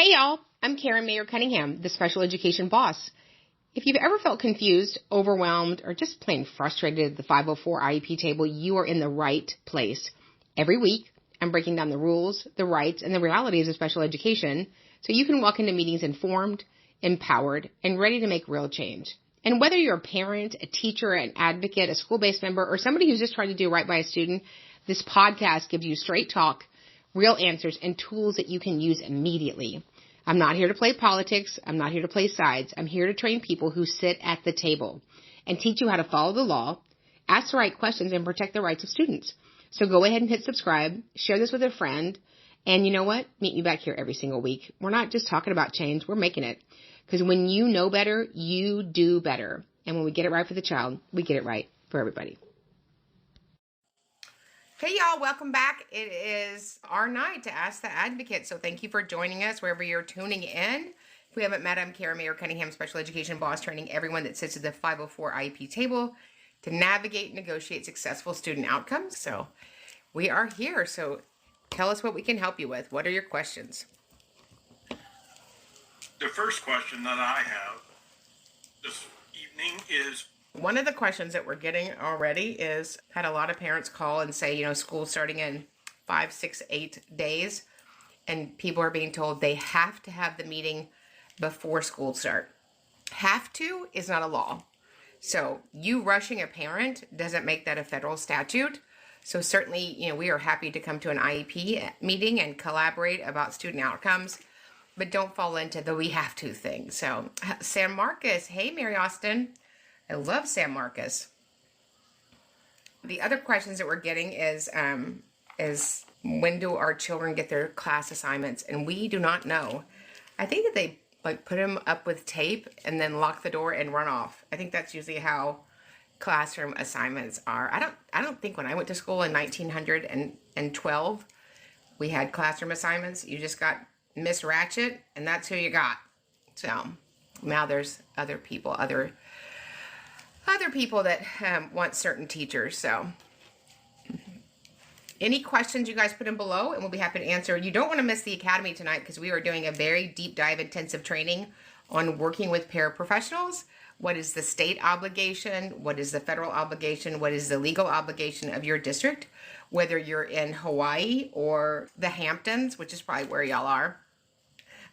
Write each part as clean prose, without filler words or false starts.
Hey y'all, I'm Karen Mayer Cunningham, the special education boss. If you've ever felt confused, overwhelmed, or just plain frustrated at the 504 IEP table, you are in the right place. Every week, I'm breaking down the rules, the rights, and the realities of special education so you can walk into meetings informed, empowered, and ready to make real change. And whether you're a parent, a teacher, an advocate, a school-based member, or somebody who's just trying to do right by a student, this podcast gives you straight talk, real answers, and tools that you can use immediately. I'm not here to play politics. I'm not here to play sides. I'm here to train people who sit at the table and teach you how to follow the law, ask the right questions, and protect the rights of students. So go ahead and hit subscribe, share this with a friend, and you know what? Meet me back here every single week. We're not just talking about change. We're making it. Because when you know better, you do better. And when we get it right for the child, we get it right for everybody. Hey y'all, welcome back. It is our night to Ask the Advocate. So thank you for joining us wherever you're tuning in. If we haven't met, I'm Karen Mayer Cunningham, special education boss, training everyone that sits at the 504 IEP table to navigate and negotiate successful student outcomes. So we are here. So tell us what we can help you with. What are your questions? The first question that I have this evening is, one of the questions that we're getting already is, had a lot of parents call and say, school's starting in 5, 6, 8 days, and people are being told they have to have the meeting before school start. Have to is not a law. So you rushing a parent doesn't make that a federal statute. So certainly, we are happy to come to an IEP meeting and collaborate about student outcomes, but don't fall into the we have to thing. So San Marcos, hey, Mary Austin. I love San Marcos. The other questions that we're getting is when do our children get their class assignments? And we do not know. I think that they put them up with tape and then lock the door and run off. I think that's usually how classroom assignments are. I don't think when I went to school in 1912 we had classroom assignments. You just got Miss Ratchet and that's who you got. So now there's other people that want certain teachers. So any questions you guys put in below and we'll be happy to answer. You don't want to miss the academy tonight because we are doing a very deep dive intensive training on working with paraprofessionals. What is the state obligation? What is the federal obligation? What is the legal obligation of your district? Whether you're in Hawaii or the Hamptons, which is probably where y'all are,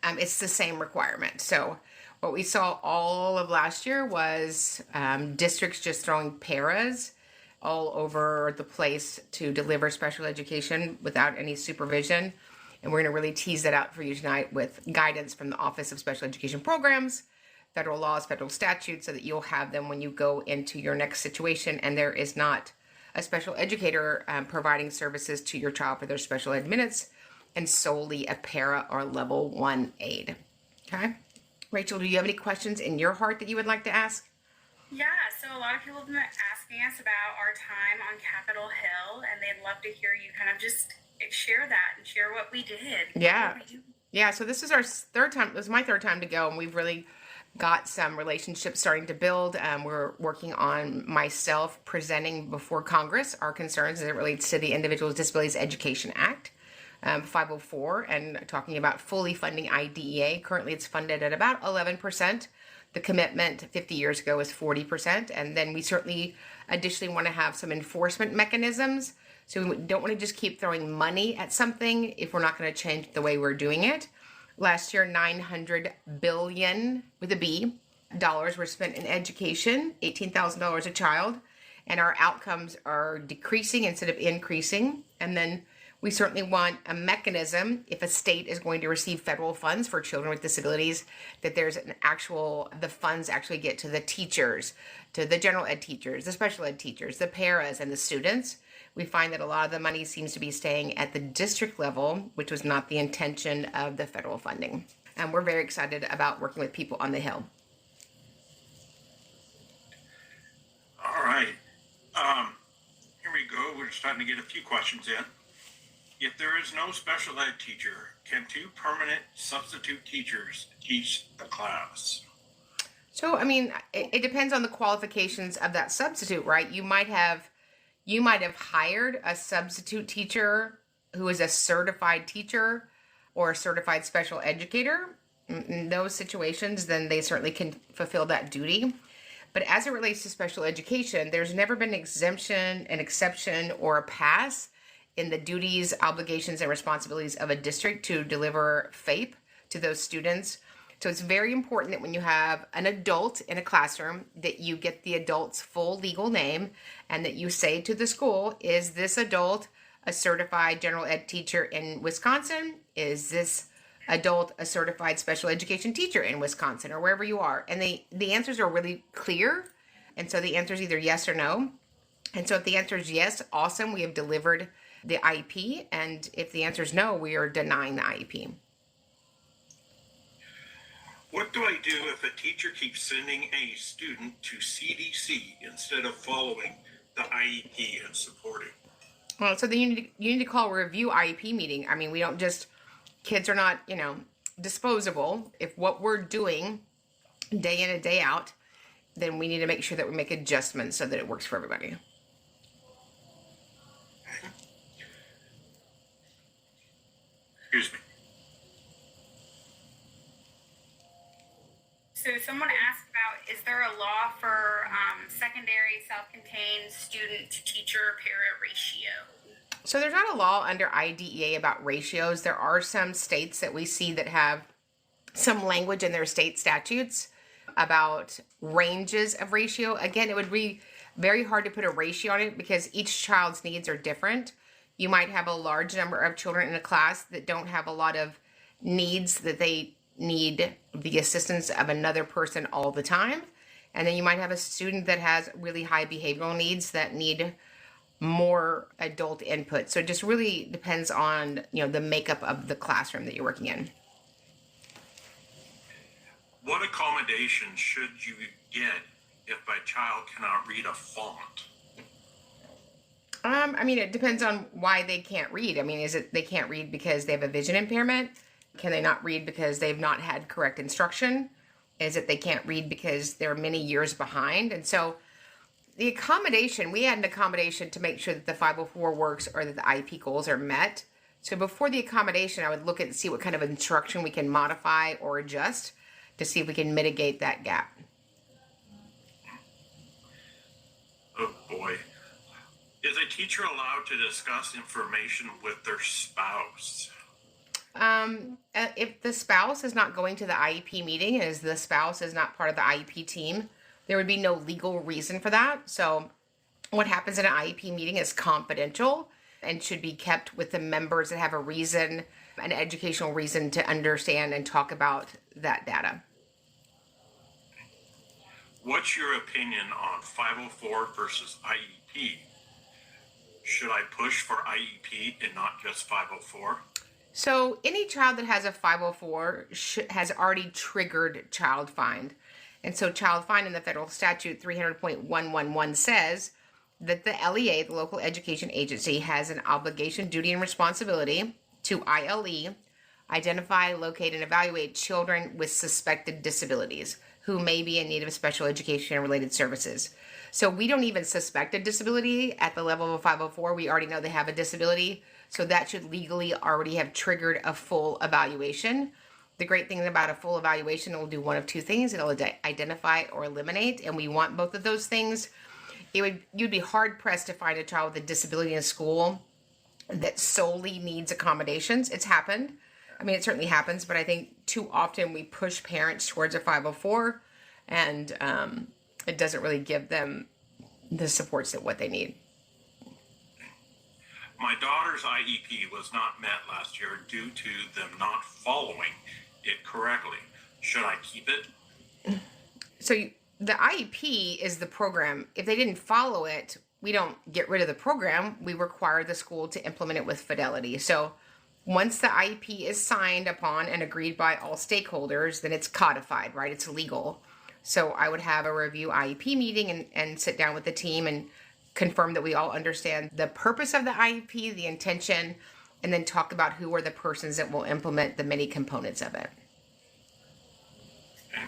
it's the same requirement. So what we saw all of last year was districts just throwing paras all over the place to deliver special education without any supervision. And we're going to really tease that out for you tonight with guidance from the Office of Special Education Programs, federal laws, federal statutes, so that you'll have them when you go into your next situation. And there is not a special educator providing services to your child for their special ed minutes and solely a para or level 1 aid. Okay? Rachel, do you have any questions in your heart that you would like to ask? Yeah, so a lot of people have been asking us about our time on Capitol Hill, and they'd love to hear you kind of just share that and share what we did. Yeah, so this is our third time. It was my third time to go, and we've really got some relationships starting to build. We're working on myself presenting before Congress our concerns as it relates to the Individuals with Disabilities Education Act. 504, and talking about fully funding IDEA. Currently, it's funded at about 11%. The commitment 50 years ago was 40%. And then we certainly additionally want to have some enforcement mechanisms. So we don't want to just keep throwing money at something if we're not going to change the way we're doing it. Last year, $900 billion with a B dollars were spent in education, $18,000 a child, and our outcomes are decreasing instead of increasing. And then we certainly want a mechanism, if a state is going to receive federal funds for children with disabilities, that there's the funds actually get to the teachers, to the general ed teachers, the special ed teachers, the paras, and the students. We find that a lot of the money seems to be staying at the district level, which was not the intention of the federal funding. And we're very excited about working with people on the Hill. all right, here we go. We're starting to get a few questions in. If there is no special ed teacher, can 2 permanent substitute teachers teach the class? So, it depends on the qualifications of that substitute, right? You might have hired a substitute teacher who is a certified teacher or a certified special educator, in those situations, then they certainly can fulfill that duty. But as it relates to special education, there's never been an exemption, an exception, or a pass in the duties, obligations, and responsibilities of a district to deliver FAPE to those students. So it's very important that when you have an adult in a classroom, that you get the adult's full legal name and that you say to the school, is this adult a certified general ed teacher in Wisconsin? Is this adult a certified special education teacher in Wisconsin or wherever you are? And the answers are really clear. And so the answer is either yes or no. And so if the answer is yes, awesome, we have delivered the IEP. And if the answer is no, we are denying the IEP. What do I do if a teacher keeps sending a student to CDC instead of following the IEP and supporting? Well, so then you need to call a review IEP meeting. I mean, we don't just, kids are not, disposable. If what we're doing day in and day out, then we need to make sure that we make adjustments so that it works for everybody. Excuse me. So someone asked about, is there a law for secondary self-contained student-to-teacher parent ratio? So there's not a law under IDEA about ratios. There are some states that we see that have some language in their state statutes about ranges of ratio. Again, it would be very hard to put a ratio on it because each child's needs are different. You might have a large number of children in a class that don't have a lot of needs, that they need the assistance of another person all the time. And then you might have a student that has really high behavioral needs that need more adult input. So it just really depends on, the makeup of the classroom that you're working in. What accommodations should you get if a child cannot read a font? It depends on why they can't read. Is it they can't read because they have a vision impairment? Can they not read because they've not had correct instruction? Is it they can't read because they're many years behind? And so the accommodation, we had an accommodation to make sure that the 504 works or that the IEP goals are met. So before the accommodation, I would look at see what kind of instruction we can modify or adjust to see if we can mitigate that gap. Oh boy. Is a teacher allowed to discuss information with their spouse? If the spouse is not going to the IEP meeting, as the spouse is not part of the IEP team, there would be no legal reason for that. So what happens in an IEP meeting is confidential and should be kept with the members that have a reason, an educational reason to understand and talk about that data. What's your opinion on 504 versus IEP? Should I push for IEP and not just 504? So any child that has a 504 has already triggered child find. And so child find in the federal statute 300.111 says that the LEA, the local education agency, has an obligation, duty, and responsibility to ILE, identify, locate, and evaluate children with suspected disabilities who may be in need of special education and related services. So we don't even suspect a disability at the level of a 504. We already know they have a disability. So that should legally already have triggered a full evaluation. The great thing about a full evaluation, it will do one of two things. It'll identify or eliminate, and we want both of those things. You'd be hard pressed to find a child with a disability in school that solely needs accommodations. It's happened. It certainly happens, but I think too often we push parents towards a 504, and it doesn't really give them the supports that what they need. My daughter's IEP was not met last year due to them not following it correctly. Should I keep it? So the IEP is the program. If they didn't follow it, we don't get rid of the program. We require the school to implement it with fidelity. So once the IEP is signed upon and agreed by all stakeholders, then it's codified, right? It's legal. So I would have a review IEP meeting and sit down with the team and confirm that we all understand the purpose of the IEP, the intention, and then talk about who are the persons that will implement the many components of it. Okay.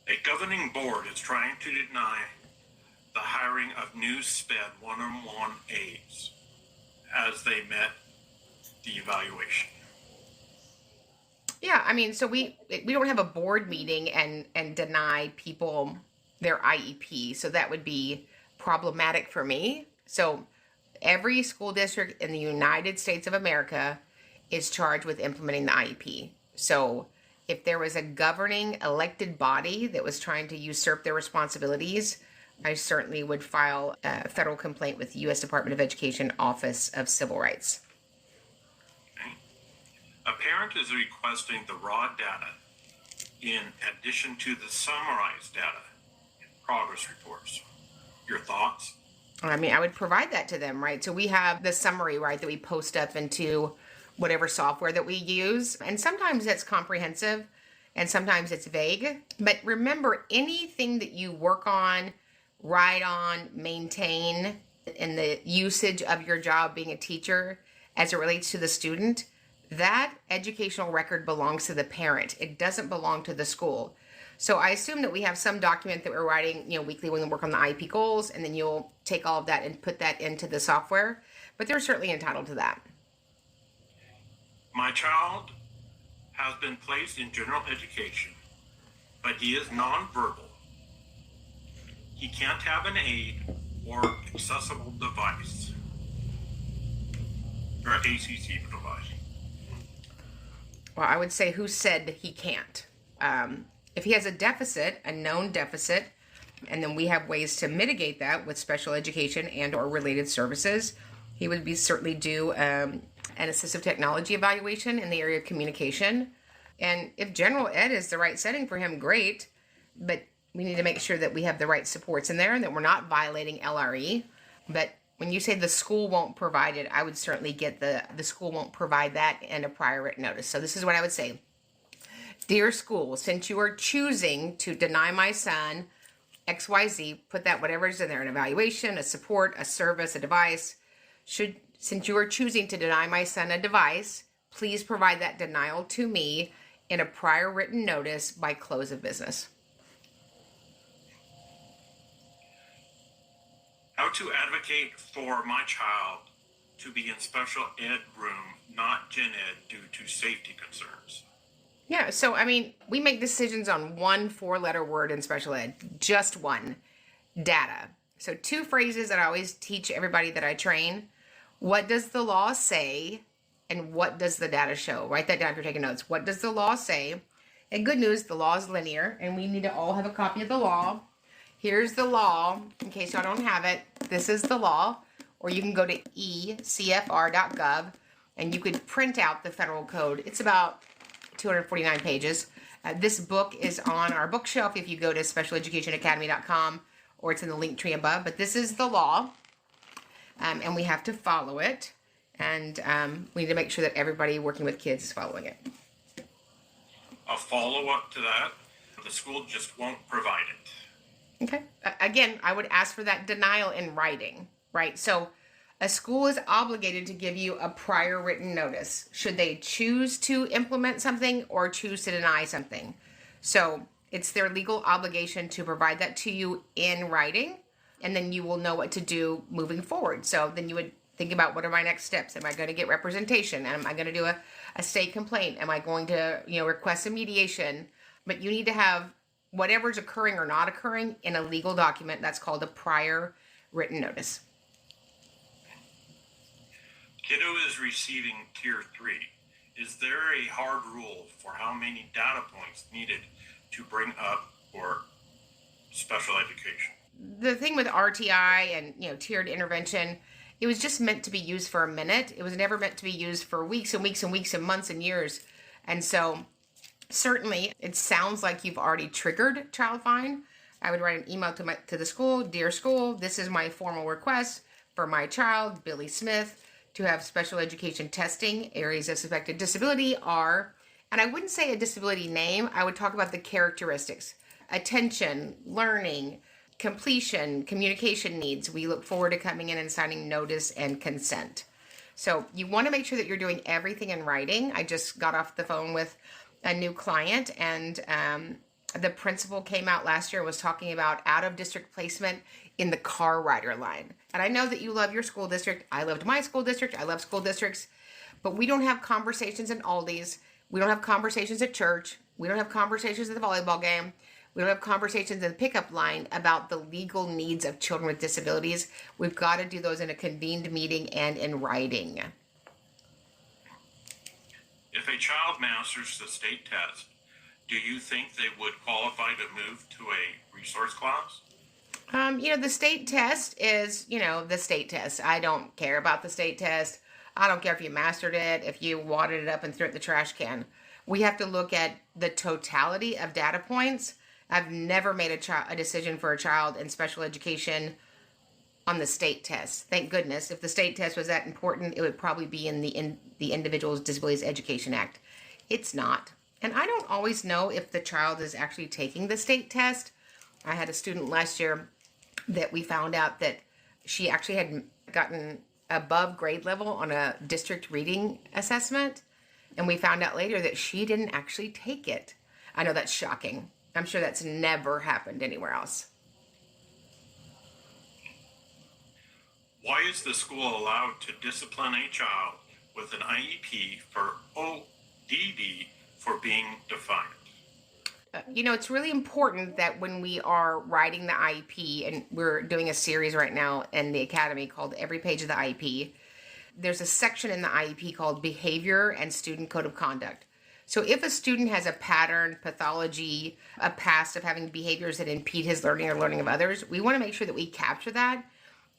A governing board is trying to deny the hiring of new SPED one-on-one aides as they met the evaluation. Yeah, I mean, so we don't have a board meeting and deny people their IEP, so that would be problematic for me. So every school district in the United States of America is charged with implementing the IEP. So if there was a governing elected body that was trying to usurp their responsibilities, I certainly would file a federal complaint with the U.S. Department of Education Office of Civil Rights. Okay. A parent is requesting the raw data in addition to the summarized data in progress reports. Your thoughts? I mean, I would provide that to them, right? So we have the summary, right, that we post up into whatever software that we use. And sometimes it's comprehensive and sometimes it's vague. But remember, anything that you work on, write on, maintain in the usage of your job being a teacher as it relates to the student, that educational record belongs to the parent. It doesn't belong to the school. So I assume that we have some document that we're writing, weekly when we work on the IEP goals, and then you'll take all of that and put that into the software. But they're certainly entitled to that. My child has been placed in general education, but he is nonverbal. He can't have an aid or accessible device or ACC device. Well, I would say who said he can't. If he has a deficit, a known deficit, and then we have ways to mitigate that with special education and or related services, he would be certainly due an assistive technology evaluation in the area of communication. And if general ed is the right setting for him, great. But we need to make sure that we have the right supports in there and that we're not violating LRE. But when you say the school won't provide it, I would certainly get the school won't provide that and a prior written notice. So this is what I would say. Dear school, since you are choosing to deny my son XYZ, put that whatever is in there, an evaluation, a support, a service, a device. Since you are choosing to deny my son a device, please provide that denial to me in a prior written notice by close of business. How to advocate for my child to be in special ed room, not gen ed, due to safety concerns. Yeah, so I mean, we make decisions on one 4-letter word in special ed, just one, data. So 2 phrases that I always teach everybody that I train. What does the law say and what does the data show? Write that down if you're taking notes. What does the law say? And good news, the law is linear and we need to all have a copy of the law. Here's the law, in case y'all don't have it. This is the law, or you can go to ecfr.gov and you could print out the federal code. It's about 249 pages. This book is on our bookshelf if you go to specialeducationacademy.com, or it's in the link tree above. But this is the law, and we have to follow it. And we need to make sure that everybody working with kids is following it. A follow-up to that, the school just won't provide it. Okay. Again, I would ask for that denial in writing, right? So a school is obligated to give you a prior written notice should they choose to implement something or choose to deny something. So it's their legal obligation to provide that to you in writing, and then you will know what to do moving forward. So then you would think about, what are my next steps? Am I going to get representation? Am I going to do a state complaint? Am I going to request a mediation? But you need to have whatever's occurring or not occurring in a legal document. That's called a prior written notice. Kiddo is receiving tier 3. Is there a hard rule for how many data points needed to bring up for special education? The thing with RTI and tiered intervention, it was just meant to be used for a minute. It was never meant to be used for weeks and weeks and weeks and months and years. And so certainly it sounds like you've already triggered child fine. I would write an email to the school. Dear school, this is my formal request for my child, Billy Smith, to have special education testing. Areas of suspected disability are, and I wouldn't say a disability name, I would talk about the characteristics: attention, learning, completion, communication needs. We look forward to coming in and signing notice and consent. So you want to make sure that you're doing everything in writing. I just got off the phone with a new client, and the principal came out last year and was talking about out-of-district placement in the car rider line. And I know that you love your school district. I loved my school district. I love school districts. But we don't have conversations in Aldi's We don't have conversations at church. We don't have conversations at the volleyball game. We don't have conversations in the pickup line about the legal needs of children with disabilities. We've got to do those in a convened meeting and in writing. If a child masters the state test, do you think they would qualify to move to a resource class? The state test is, the state test. I don't care about the state test. I don't care if you mastered it, if you wadded it up and threw it in the trash can. We have to look at the totality of data points. I've never made a decision for a child in special education on the state test. Thank goodness. If the state test was that important, it would probably be in the Individuals with Disabilities Education Act. It's not. And I don't always know if the child is actually taking the state test. I had a student last year that we found out that she actually had gotten above grade level on a district reading assessment. And we found out later that she didn't actually take it. I know that's shocking. I'm sure that's never happened anywhere else. Why is the school allowed to discipline a child with an IEP for ODD for being defiant? It's really important that when we are writing the IEP, and we're doing a series right now in the Academy called Every Page of the IEP, there's a section in the IEP called Behavior and Student Code of Conduct. So if a student has a pattern, pathology, a past of having behaviors that impede his learning or learning of others, we want to make sure that we capture that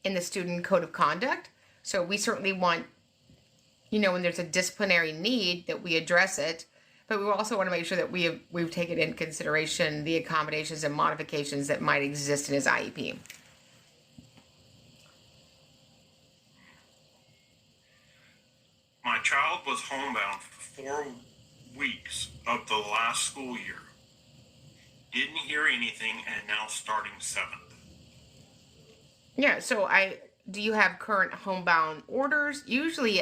in the Student Code of Conduct. So we certainly want, when there's a disciplinary need, that we address it. But we also want to make sure that we've taken into consideration the accommodations and modifications that might exist in his IEP. My child was homebound for 4 weeks of the last school year. Didn't hear anything, and now starting 7th. Yeah, so do you have current homebound orders? Usually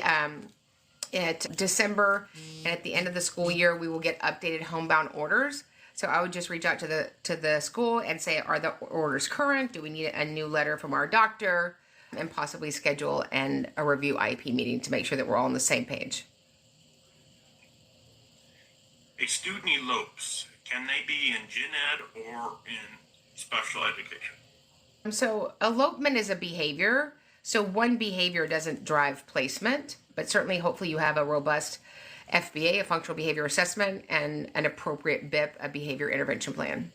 at December and at the end of the school year, we will get updated homebound orders. So I would just reach out to the school and say, are the orders current? Do we need a new letter from our doctor? And possibly schedule a review IEP meeting to make sure that we're all on the same page. A student elopes. Can they be in gen ed or in special education? So elopement is a behavior. So one behavior doesn't drive placement, but certainly hopefully you have a robust FBA, a functional behavior assessment, and an appropriate BIP, a behavior intervention plan.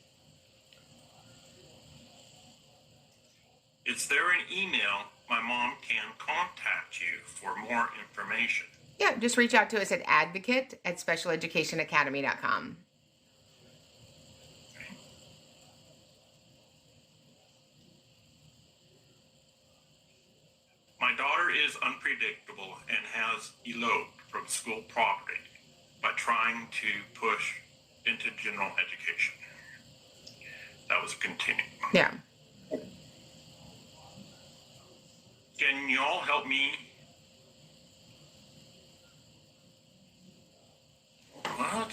Is there an email my mom can contact you for more information? Yeah, just reach out to us at advocate@specialeducationacademy.com. My daughter is unpredictable and has eloped from school property by trying to push into general education. That was continuing. Yeah. Can you all help me? What?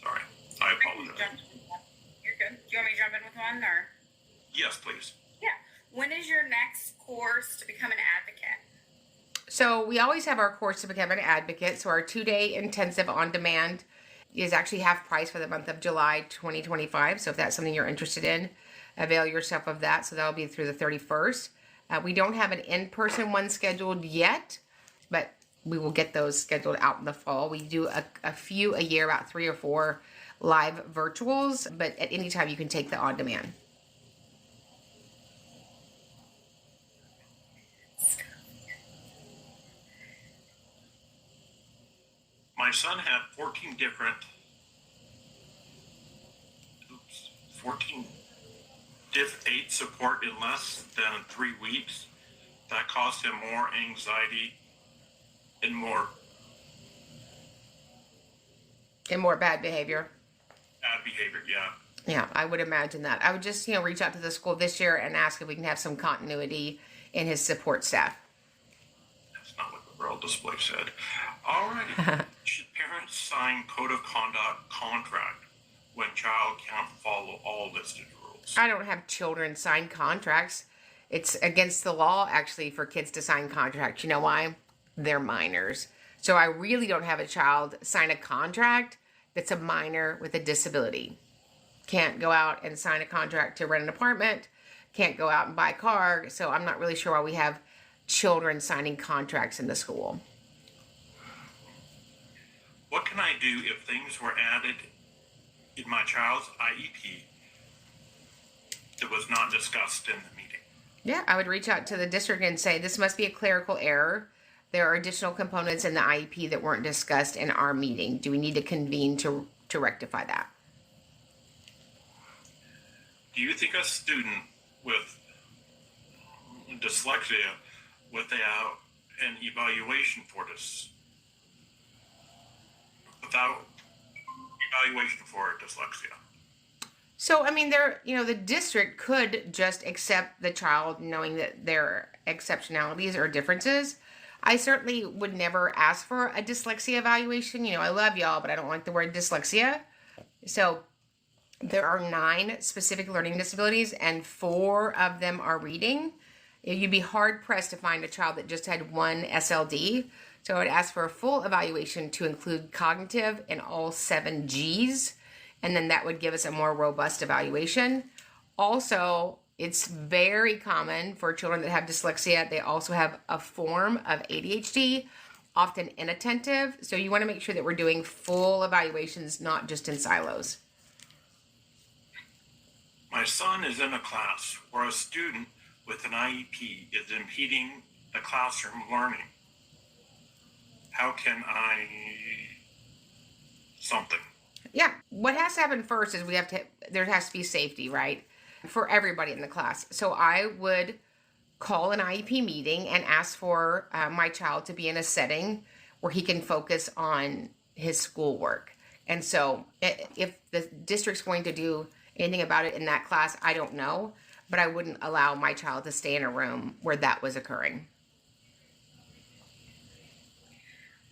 Sorry, I apologize. You're good. Do you want me to jump in with one, or? Yes, please. Yeah. When is your next course to become an advocate? So we always have our course to become an advocate. So our 2-day intensive on demand is actually half price for the month of July 2025. So if that's something you're interested in, avail yourself of that. So that'll be through the 31st. We don't have an in-person one scheduled yet, but we will get those scheduled out in the fall. We do a few a year, about 3 or 4 live virtuals, but at any time you can take the on demand. My son had 14 diff 8 support in less than 3 weeks. That caused him more anxiety and more bad behavior. bad behavior, yeah. Yeah, I would imagine that. I would just, reach out to the school this year and ask if we can have some continuity in his support staff. That's not what the braille display said. All right. Should parents sign code of conduct contract when child can't follow all listed rules? I don't have children sign contracts. It's against the law, actually, for kids to sign contracts. You know why? They're minors. So I really don't have a child sign a contract that's a minor with a disability. Can't go out and sign a contract to rent an apartment, can't go out and buy a car. So I'm not really sure why we have children signing contracts in the school. What can I do if things were added in my child's IEP that was not discussed in the meeting? Yeah, I would reach out to the district and say, this must be a clerical error. There are additional components in the IEP that weren't discussed in our meeting. Do we need to convene to rectify that? Do you think a student with dyslexia without an evaluation for this, without evaluation for dyslexia? So, I mean, the district could just accept the child knowing that there are exceptionalities or differences. I certainly would never ask for a dyslexia evaluation. I love y'all, but I don't like the word dyslexia. So there are 9 specific learning disabilities and 4 of them are reading. You'd be hard pressed to find a child that just had one SLD. So I would ask for a full evaluation to include cognitive and all 7 Gs. And then that would give us a more robust evaluation. Also, it's very common for children that have dyslexia. They also have a form of ADHD, often inattentive. So you want to make sure that we're doing full evaluations, not just in silos. My son is in a class where a student with an IEP is impeding the classroom learning. How can I something? Yeah, what has to happen first is there has to be safety, right? For everybody in the class. So I would call an IEP meeting and ask for my child to be in a setting where he can focus on his schoolwork. And so if the district's going to do anything about it in that class, I don't know, but I wouldn't allow my child to stay in a room where that was occurring.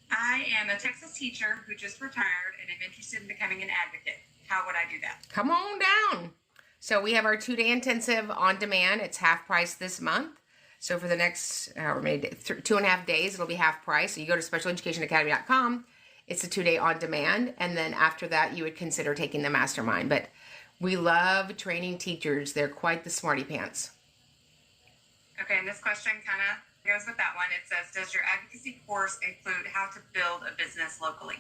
I am a Texas teacher who just retired and am interested in becoming an advocate. How would I do that? Come on down. So we have our 2-day intensive on demand. It's half price this month. So for the next 2.5 days, it'll be half price. So you go to specialeducationacademy.com. It's a 2-day on demand. And then after that, you would consider taking the mastermind. But we love training teachers. They're quite the smarty pants. Okay, and this question kind of goes with that one. It says, does your advocacy course include how to build a business locally?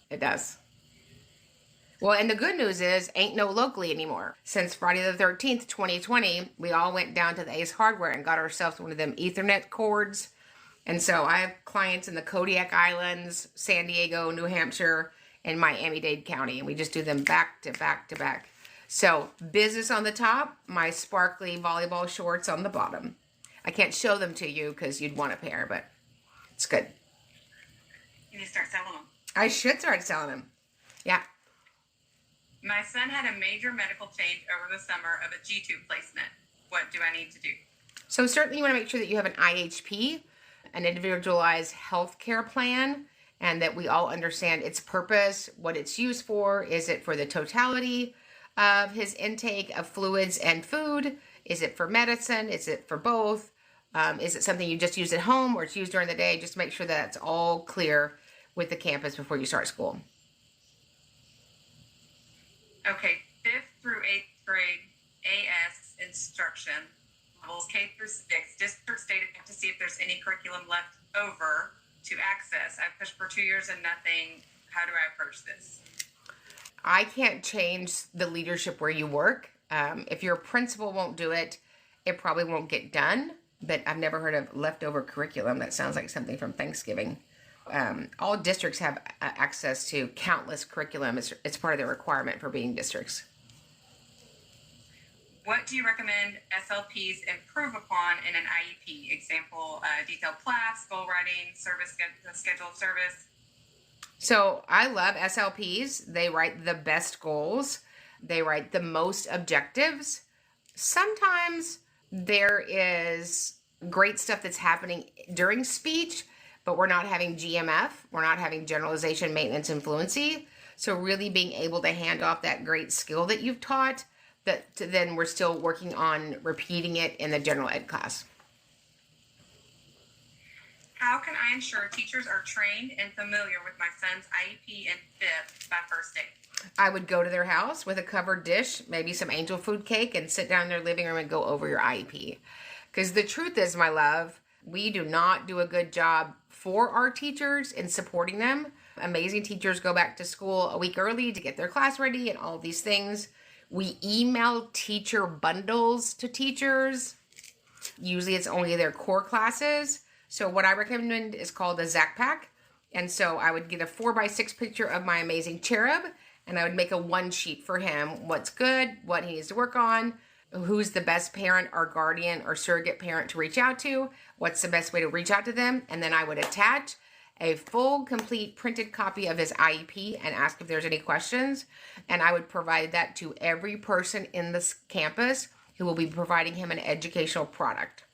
It does. Well, and the good news is, ain't no locally anymore. Since Friday the 13th, 2020, we all went down to the Ace Hardware and got ourselves one of them Ethernet cords. And so I have clients in the Kodiak Islands, San Diego, New Hampshire, and Miami-Dade County. And we just do them back to back to back. So business on the top, my sparkly volleyball shorts on the bottom. I can't show them to you because you'd want a pair, but it's good. You need to start selling them. I should start selling them. Yeah. My son had a major medical change over the summer of a G-tube placement. What do I need to do? So certainly you want to make sure that you have an IHP, an individualized health care plan, and that we all understand its purpose, what it's used for. Is it for the totality of his intake of fluids and food? Is it for medicine? Is it for both? Is it something you just use at home or it's used during the day? Just make sure that it's all clear with the campus before you start school. Okay, 5th through 8th grade AS instruction, levels K through 6, district stated to see if there's any curriculum left over to access. I've pushed for 2 years and nothing. How do I approach this? I can't change the leadership where you work. If your principal won't do it, it probably won't get done. But I've never heard of leftover curriculum. That sounds like something from Thanksgiving. All districts have access to countless curriculum. It's part of their requirement for being districts. What do you recommend SLPs improve upon in an IEP? Example, detailed class, goal writing, service schedule of service. So I love SLPs. They write the best goals. They write the most objectives. Sometimes there is great stuff that's happening during speech, but we're not having GMF. We're not having generalization, maintenance, and fluency. So really being able to hand off that great skill that you've taught, then we're still working on repeating it in the general ed class. How can I ensure teachers are trained and familiar with my son's IEP and FIP by first date? I would go to their house with a covered dish, maybe some angel food cake, and sit down in their living room and go over your IEP. Because the truth is, my love, we do not do a good job for our teachers in supporting them. Amazing teachers go back to school a week early to get their class ready and all these things. We email teacher bundles to teachers. Usually it's only their core classes. So what I recommend is called a Zac Pack. And so I would get a 4x6 picture of my amazing cherub, and I would make a one sheet for him. What's good, what he needs to work on, who's the best parent or guardian or surrogate parent to reach out to, what's the best way to reach out to them. And then I would attach a full, complete printed copy of his IEP and ask if there's any questions. And I would provide that to every person in this campus who will be providing him an educational product.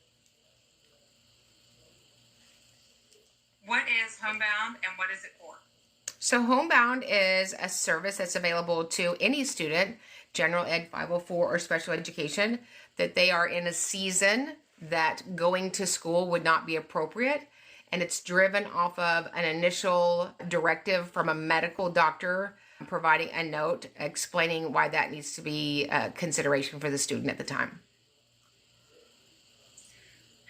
What is Homebound and what is it for? So Homebound is a service that's available to any student, general ed 504 or special education, that they are in a season that going to school would not be appropriate. And it's driven off of an initial directive from a medical doctor providing a note explaining why that needs to be a consideration for the student at the time.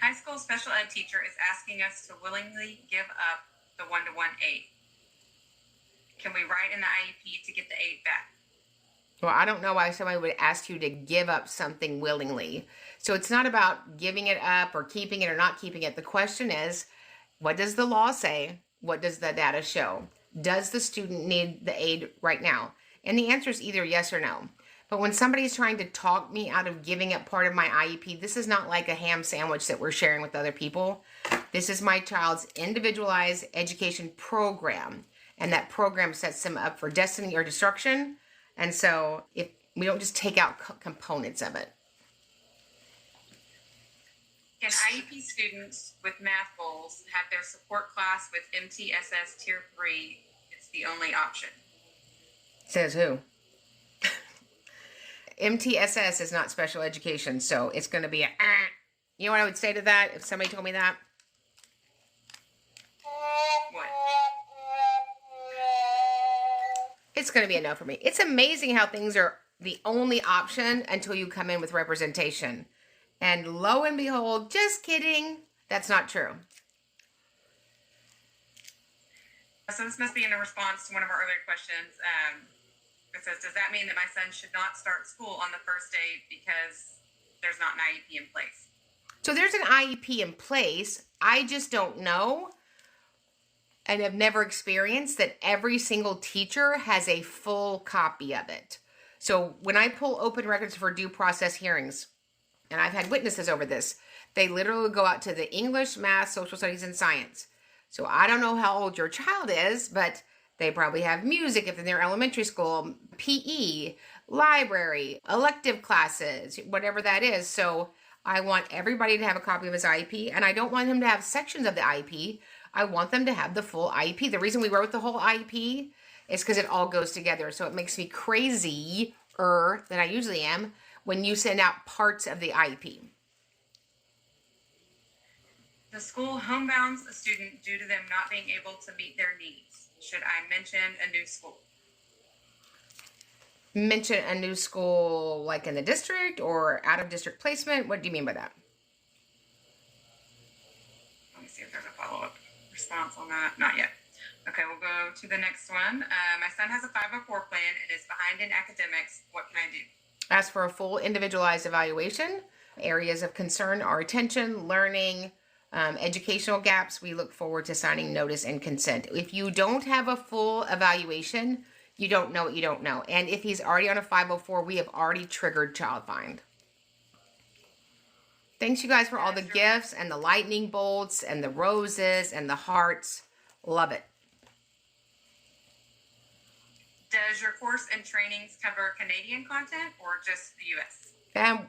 High school special ed teacher is asking us to willingly give up the one-to-one aid. Can we write in the IEP to get the aid back? Well, I don't know why somebody would ask you to give up something willingly. So it's not about giving it up or keeping it or not keeping it. The question is, what does the law say? What does the data show? Does the student need the aid right now? And the answer is either yes or no. But when somebody's trying to talk me out of giving up part of my IEP, this is not like a ham sandwich that we're sharing with other people. This is my child's individualized education program. And that program sets them up for destiny or destruction. And so if we don't just take out components of it. Can IEP students with math goals have their support class with MTSS Tier 3? It's the only option. Says who? MTSS is not special education, so it's going to be a... You know what I would say to that if somebody told me that? What? It's going to be a no for me. It's amazing how things are the only option until you come in with representation. And lo and behold, just kidding, that's not true. So this must be in a response to one of our earlier questions. It says, does that mean that my son should not start school on the first day because there's not an IEP in place? So there's an IEP in place. I just don't know and have never experienced that every single teacher has a full copy of it. So when I pull open records for due process hearings, and I've had witnesses over this, they literally go out to the English, math, social studies, and science. So I don't know how old your child is, but they probably have music if they're elementary school, PE, library, elective classes, whatever that is. So I want everybody to have a copy of his IEP, and I don't want him to have sections of the IEP. I want them to have the full IEP. The reason we wrote the whole IEP is because it all goes together. So it makes me crazier than I usually am when you send out parts of the IEP. The school homebounds a student due to them not being able to meet their needs. Should I mention a new school? Mention a new school like in the district or out of district placement? What do you mean by that? Let me see if there's a follow-up response on that. Not yet. Okay, we'll go to the next one. My son has a 504 plan and is behind in academics. What can I do? Ask for a full individualized evaluation. Areas of concern are attention, learning, educational gaps. We look forward to signing notice and consent. If you don't have a full evaluation, you don't know what you don't know. And if he's already on a 504, we have already triggered child find. Thanks, you guys, for all the gifts and the lightning bolts and the roses and the hearts. Love it. Does your course and trainings cover Canadian content or just the U.S.? And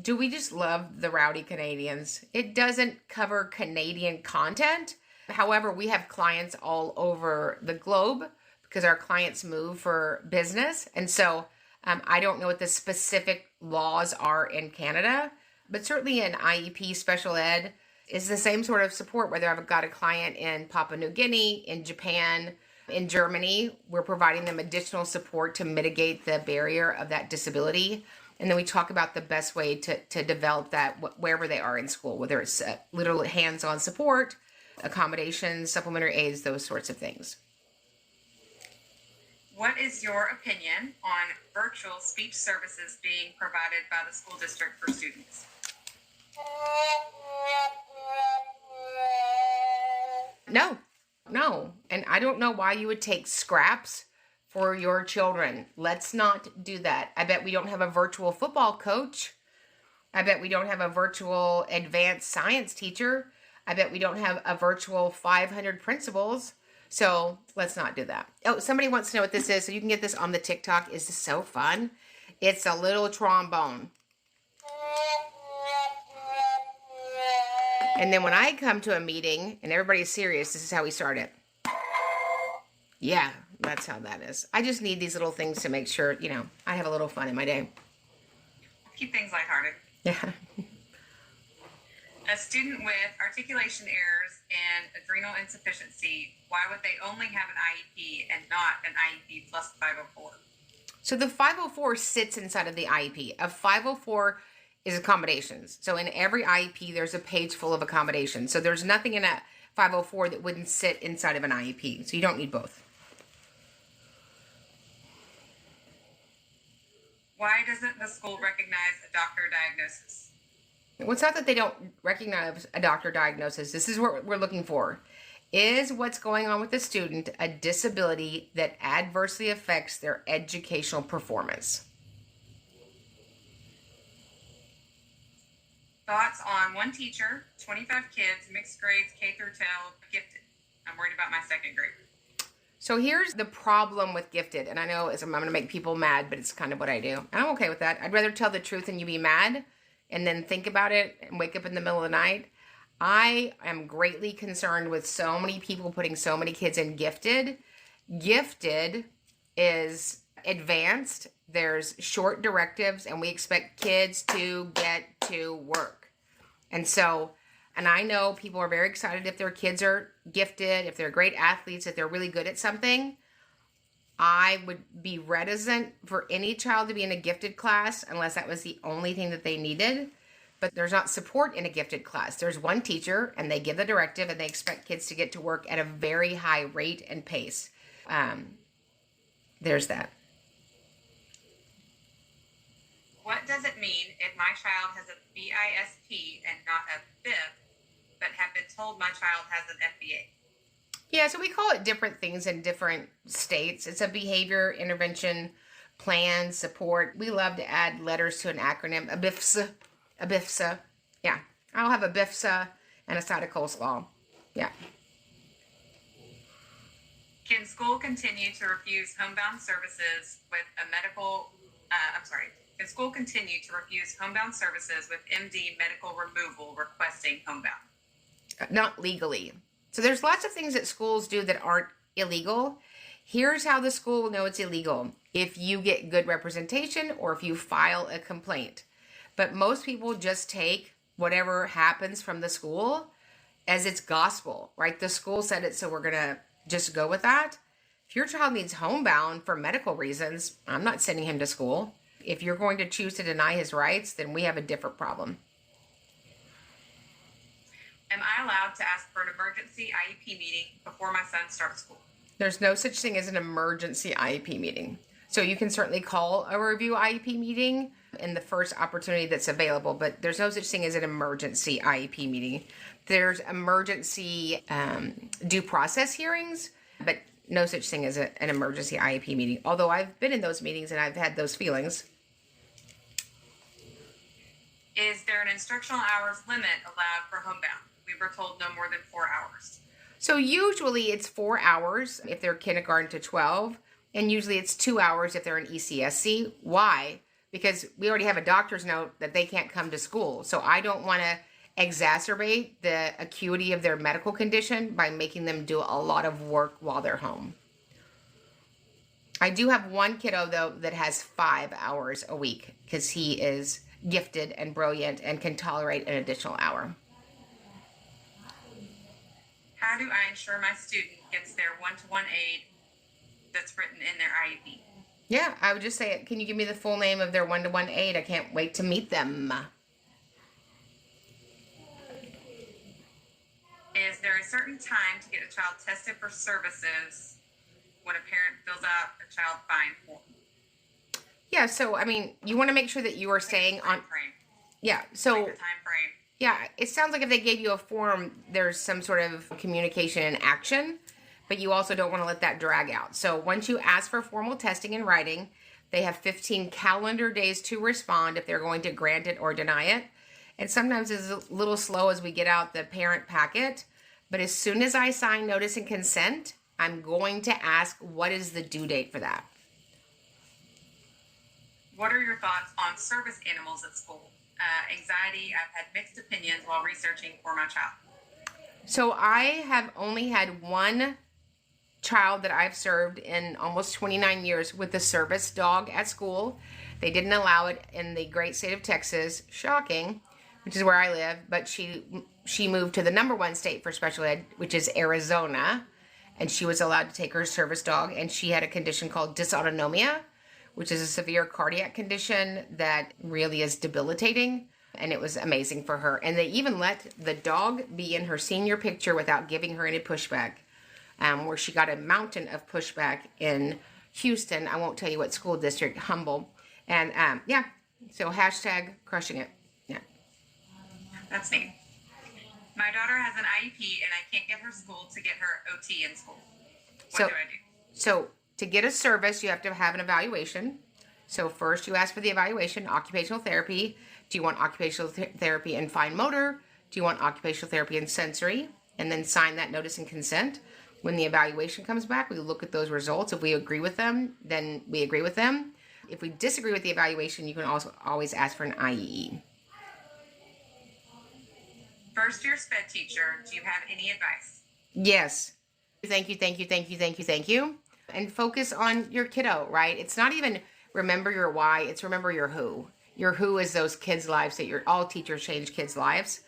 do we just love the rowdy Canadians? It doesn't cover Canadian content. However, we have clients all over the globe because our clients move for business. And so I don't know what the specific laws are in Canada, but certainly in IEP special ed, It's the same sort of support, whether I've got a client in Papua New Guinea, in Japan, in Germany. We're providing them additional support to mitigate the barrier of that disability. And then we talk about the best way to develop that wherever they are in school, whether it's literal hands-on support, accommodations, supplementary aids, those sorts of things. What is your opinion on virtual speech services being provided by the school district for students? No. And I don't know why you would take scraps for your children. Let's not do that. I bet we don't have a virtual football coach. I bet we don't have a virtual advanced science teacher. I bet we don't have a virtual 500 principals. So let's not do that. Oh, somebody wants to know what this is. So you can get this on the TikTok. Is this so fun? It's a little trombone. And then when I come to a meeting and everybody's serious, this is how we start it. Yeah, that's how that is. I just need these little things to make sure, I have a little fun in my day. Keep things lighthearted. Yeah. A student with articulation errors and adrenal insufficiency, why would they only have an IEP and not an IEP plus 504? So the 504 sits inside of the IEP. A 504 is accommodations. So in every IEP, there's a page full of accommodations. So there's nothing in a 504 that wouldn't sit inside of an IEP. So you don't need both. Why doesn't the school recognize a doctor diagnosis? Well, it's not that they don't recognize a doctor diagnosis. This is what we're looking for. Is what's going on with the student a disability that adversely affects their educational performance? Thoughts on one teacher, 25 kids, mixed grades, K through 12, gifted. I'm worried about my second grade. So here's the problem with gifted. And I know I'm going to make people mad, but it's kind of what I do. And I'm okay with that. I'd rather tell the truth than you be mad and then think about it and wake up in the middle of the night. I am greatly concerned with so many people putting so many kids in gifted. Gifted is advanced. There's short directives, and we expect kids to get to work. And I know people are very excited if their kids are gifted, if they're great athletes, if they're really good at something. I would be reticent for any child to be in a gifted class unless that was the only thing that they needed. But there's not support in a gifted class. There's one teacher, and they give the directive, and they expect kids to get to work at a very high rate and pace. There's that. What does it mean if my child has a BISP and not a BIP, but have been told my child has an FBA? Yeah, so we call it different things in different states. It's a behavior intervention plan support. We love to add letters to an acronym. A BIFSA. Yeah, I'll have a BIFSA and a side of coleslaw. Yeah. Can school continue to refuse homebound services with a medical, can school continue to refuse homebound services with MD medical removal requesting homebound? Not legally. So there's lots of things that schools do that aren't illegal. Here's how the school will know it's illegal. If you get good representation or if you file a complaint. But most people just take whatever happens from the school as it's gospel, right? The school said it, so we're going to just go with that. If your child needs homebound for medical reasons, I'm not sending him to school. If you're going to choose to deny his rights, then we have a different problem. Am I allowed to ask for an emergency IEP meeting before my son starts school? There's no such thing as an emergency IEP meeting. So you can certainly call a review IEP meeting in the first opportunity that's available, but there's no such thing as an emergency IEP meeting. There's emergency due process hearings, but no such thing as an emergency IEP meeting. Although I've been in those meetings and I've had those feelings. Is there an instructional hours limit allowed for homebound? We were told no more than 4 hours. So usually it's 4 hours if they're kindergarten to 12, and usually it's 2 hours if they're in ECSC. Why? Because we already have a doctor's note that they can't come to school. So I don't want to exacerbate the acuity of their medical condition by making them do a lot of work while they're home. I do have one kiddo, though, that has 5 hours a week because he is gifted and brilliant and can tolerate an additional hour. How do I ensure my student gets their one-to-one aid that's written in their IEP? Yeah, I would just say, can you give me the full name of their one-to-one aide? I can't wait to meet them. Is there a certain time to get a child tested for services when a parent fills out a child fine form? Yeah, so, I mean, you want to make sure that you are staying on... Frame. Yeah, so... Like the time frame. Yeah, it sounds like if they gave you a form, there's some sort of communication and action, but you also don't want to let that drag out. So once you ask for formal testing in writing, they have 15 calendar days to respond if they're going to grant it or deny it. And sometimes it's a little slow as we get out the parent packet, but as soon as I sign notice and consent, I'm going to ask what is the due date for that. What are your thoughts on service animals at school? Anxiety, I've had mixed opinions while researching for my child. So I have only had one child that I've served in almost 29 years with a service dog at school. They didn't allow it in the great state of Texas. Shocking, which is where I live. But she moved to the number one state for special ed, which is Arizona. And she was allowed to take her service dog. And she had a condition called dysautonomia, which is a severe cardiac condition that really is debilitating. And it was amazing for her. And they even let the dog be in her senior picture without giving her any pushback, where she got a mountain of pushback in Houston. I won't tell you what school district, Humble. And yeah, so hashtag crushing it. Yeah. That's neat. My daughter has an IEP and I can't get her school to get her OT in school. What do I do? So to get a service, you have to have an evaluation. So first you ask for the evaluation, occupational therapy. Do you want occupational therapy and fine motor? Do you want occupational therapy and sensory? And then sign that notice and consent. When the evaluation comes back, we look at those results. If we agree with them, then we agree with them. If we disagree with the evaluation, you can also always ask for an IEE. First year SPED teacher, do you have any advice? Yes. Thank you, thank you, thank you, thank you, thank you. And focus on your kiddo, right? It's not even remember your why, it's remember your who. Your who is those kids' lives that all teachers change kids' lives.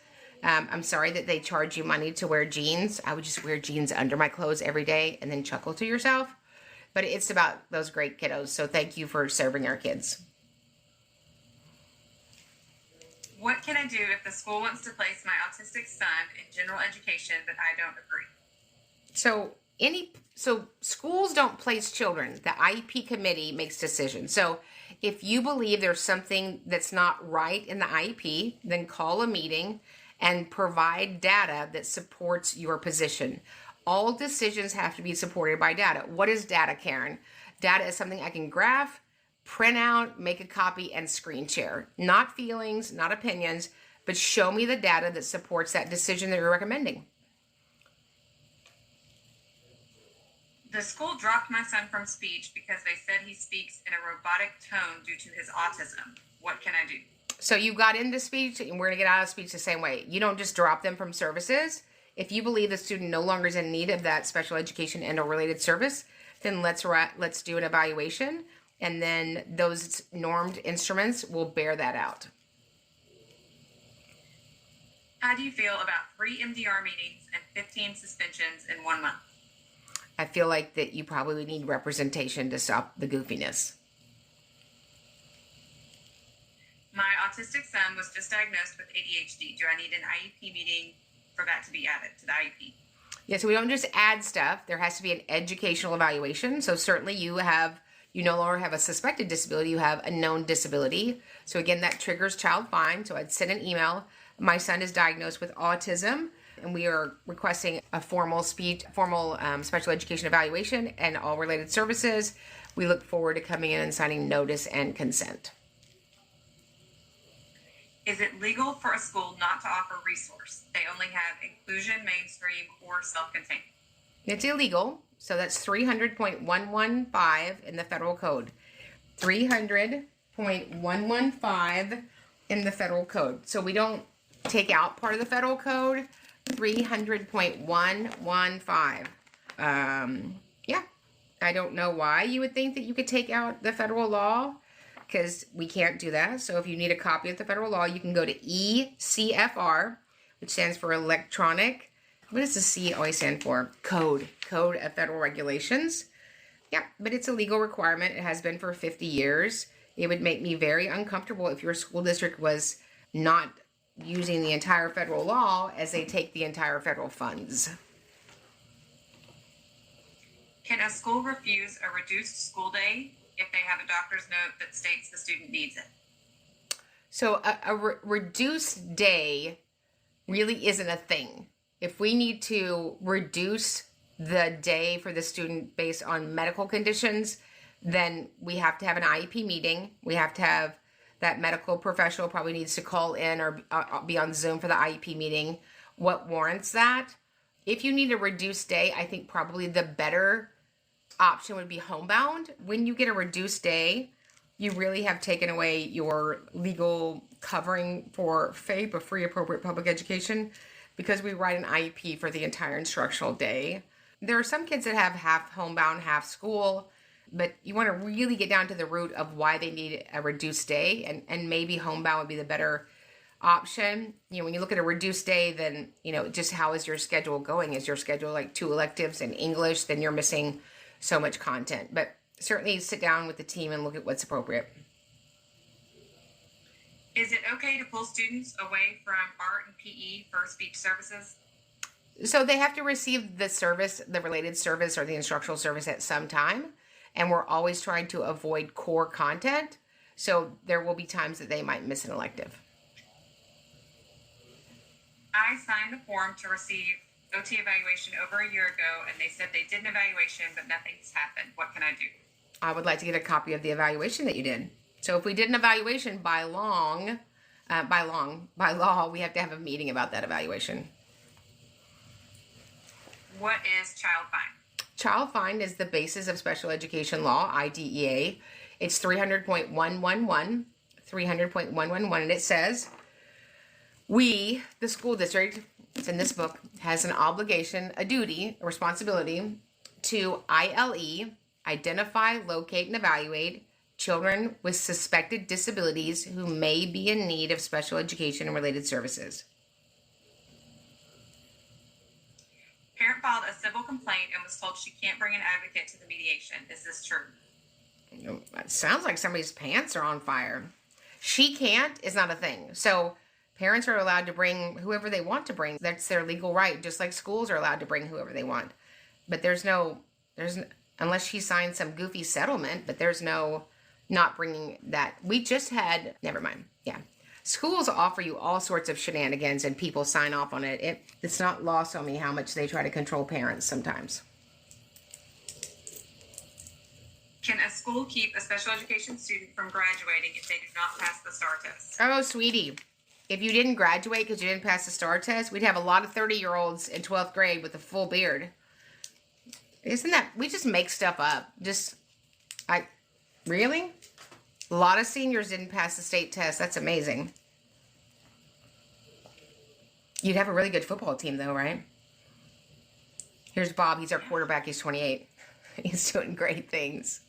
I'm sorry that they charge you money to wear jeans. I would just wear jeans under my clothes every day and then chuckle to yourself. But it's about those great kiddos. So thank you for serving our kids. What can I do if the school wants to place my autistic son in general education, but I don't agree? So schools don't place children. The IEP committee makes decisions. So if you believe there's something that's not right in the IEP, then call a meeting and provide data that supports your position. All decisions have to be supported by data. What is data, Karen? Data is something I can graph, print out, make a copy, and screen share. Not feelings, not opinions, but show me the data that supports that decision that you're recommending. The school dropped my son from speech because they said he speaks in a robotic tone due to his autism. What can I do? So you got into speech, and we're going to get out of speech the same way. You don't just drop them from services. If you believe the student no longer is in need of that special education and or related service, then let's do an evaluation, and then those normed instruments will bear that out. How do you feel about 3 MDR meetings and 15 suspensions in 1 month? I feel like that you probably need representation to stop the goofiness. My autistic son was just diagnosed with ADHD. Do I need an IEP meeting for that to be added to the IEP? Yeah, so we don't just add stuff. There has to be an educational evaluation. So certainly you no longer have a suspected disability, you have a known disability. So again, that triggers child fine. So I'd send an email. My son is diagnosed with autism, and we are requesting a formal special education evaluation and all related services. We look forward to coming in and signing notice and consent. Is it legal for a school not to offer resource? They only have inclusion, mainstream, or self-contained. It's illegal. So that's 300.115 in the federal code. 300.115 in the federal code. So we don't take out part of the federal code. 300.115. Yeah. I don't know why you would think that you could take out the federal law, because we can't do that. So if you need a copy of the federal law, you can go to ECFR, which stands for Electronic What does the C always stand for? Code of Federal Regulations. Yeah, but it's a legal requirement. It has been for 50 years. It would make me very uncomfortable if your school district was not using the entire federal law as they take the entire federal funds. Can a school refuse a reduced school day if they have a doctor's note that states the student needs it? So a reduced day really isn't a thing. If we need to reduce the day for the student based on medical conditions, then we have to have an IEP meeting. We have to have that medical professional probably needs to call in or be on Zoom for the IEP meeting. What warrants that? If you need a reduced day, I think probably the better option would be homebound. When you get a reduced day, you really have taken away your legal covering for FAPE, or free appropriate public education, because we write an IEP for the entire instructional day. There are some kids that have half homebound, half school, but you want to really get down to the root of why they need a reduced day, and maybe homebound would be the better option. You know, when you look at a reduced day, then, you know, just how is your schedule going? Is your schedule like 2 electives in English? Then you're missing so much content. But certainly sit down with the team and look at what's appropriate. Is it okay to pull students away from art and PE for speech services? So they have to receive the service, the related service or the instructional service at some time. And we're always trying to avoid core content. So there will be times that they might miss an elective. I signed the form to receive OT evaluation over a year ago, and they said they did an evaluation, but nothing's happened. What can I do? I would like to get a copy of the evaluation that you did. So if we did an evaluation by law, we have to have a meeting about that evaluation. What is child fine? Child fine is the basis of special education law, IDEA. It's 300.111, and it says, we, the school district, it's in this book, has an obligation, a duty, a responsibility to ILE, identify, locate, and evaluate children with suspected disabilities who may be in need of special education and related services. Parent filed a civil complaint and was told she can't bring an advocate to the mediation. Is this true? It sounds like somebody's pants are on fire. She can't is not a thing. So parents are allowed to bring whoever they want to bring. That's their legal right, just like schools are allowed to bring whoever they want. But unless she signs some goofy settlement, but there's no not bringing that. We just had, never mind. Yeah. Schools offer you all sorts of shenanigans and people sign off on it. It's not lost on me how much they try to control parents sometimes. Can a school keep a special education student from graduating if they do not pass the STAR test? Oh, sweetie. If you didn't graduate because you didn't pass the STAR test, we'd have a lot of 30-year-olds in 12th grade with a full beard. Isn't that, we just make stuff up. Really? A lot of seniors didn't pass the state test. That's amazing. You'd have a really good football team though, right? Here's Bob. He's our quarterback. He's 28. He's doing great things.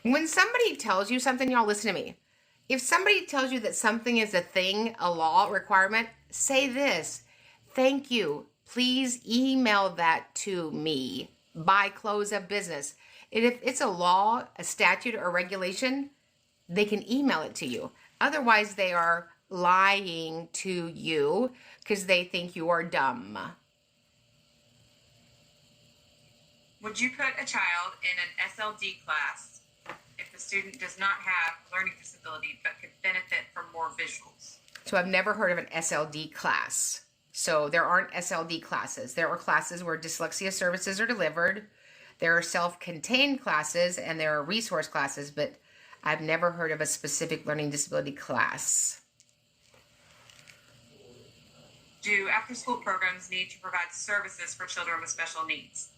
When somebody tells you something, y'all listen to me. If somebody tells you that something is a thing, a law requirement, say this. Thank you. Please email that to me by close of business. If it's a law, a statute, or regulation, they can email it to you. Otherwise, they are lying to you because they think you are dumb. Would you put a child in an SLD class if the student does not have a learning disability but could benefit from more visuals? So I've never heard of an SLD class. So there aren't SLD classes. There are classes where dyslexia services are delivered. There are self-contained classes and there are resource classes, but I've never heard of a specific learning disability class. Do after-school programs need to provide services for children with special needs?